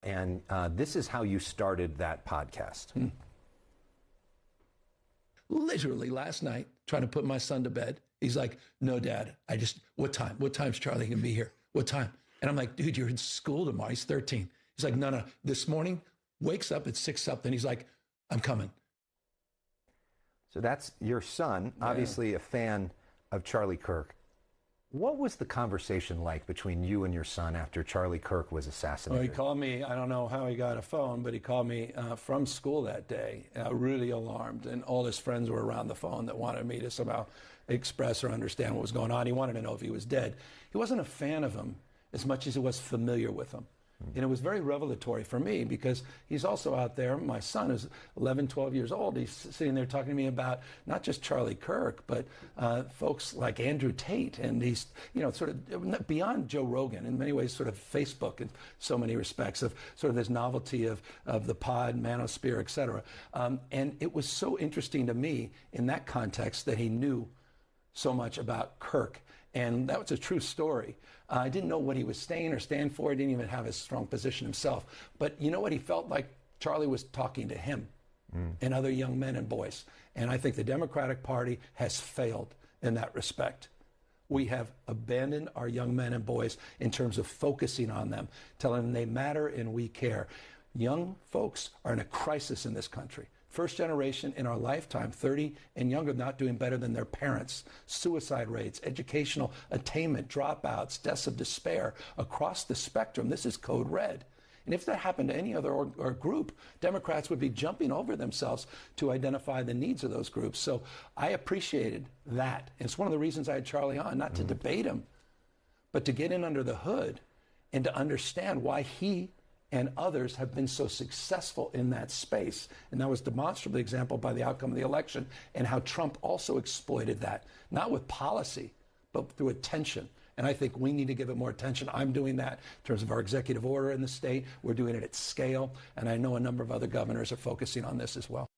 and this is how you started that podcast. Literally last night, trying to put my son to bed. He's like, no, Dad, what time? What time's Charlie going to be here? What time? And I'm like, dude, you're in school tomorrow. He's 13. He's like, no. This morning, wakes up at 6 something. He's like, I'm coming. So that's your son, obviously a fan of Charlie Kirk. What was the conversation like between you and your son after Charlie Kirk was assassinated? Well, he called me, I don't know how he got a phone, but he called me from school that day, really alarmed. And all his friends were around the phone that wanted me to somehow express or understand what was going on. He wanted to know if he was dead. He wasn't a fan of him as much as he was familiar with him. And it was very revelatory for me because he's also out there. My son is 11, 12 years old. He's sitting there talking to me about not just Charlie Kirk, but folks like Andrew Tate. And he's, sort of beyond Joe Rogan, in many ways, sort of Facebook in so many respects of sort of this novelty of the pod, manosphere, et cetera. And it was so interesting to me in that context that he knew so much about Kirk. And that was a true story. I didn't know what he was saying or stand for. He didn't even have a strong position himself. But you know what? He felt like Charlie was talking to him and other young men and boys. And I think the Democratic Party has failed in that respect. We have abandoned our young men and boys in terms of focusing on them, telling them they matter and we care. Young folks are in a crisis in this country. First generation in our lifetime, 30 and younger, not doing better than their parents. Suicide rates, educational attainment, dropouts, deaths of despair across the spectrum. This is code red. And if that happened to any other or group, Democrats would be jumping over themselves to identify the needs of those groups. So I appreciated that. And it's one of the reasons I had Charlie on, not to debate him, but to get in under the hood and to understand why he and others have been so successful in that space. And that was demonstrably exampled by the outcome of the election and how Trump also exploited that, not with policy, but through attention. And I think we need to give it more attention. I'm doing that in terms of our executive order in the state. We're doing it at scale. And I know a number of other governors are focusing on this as well.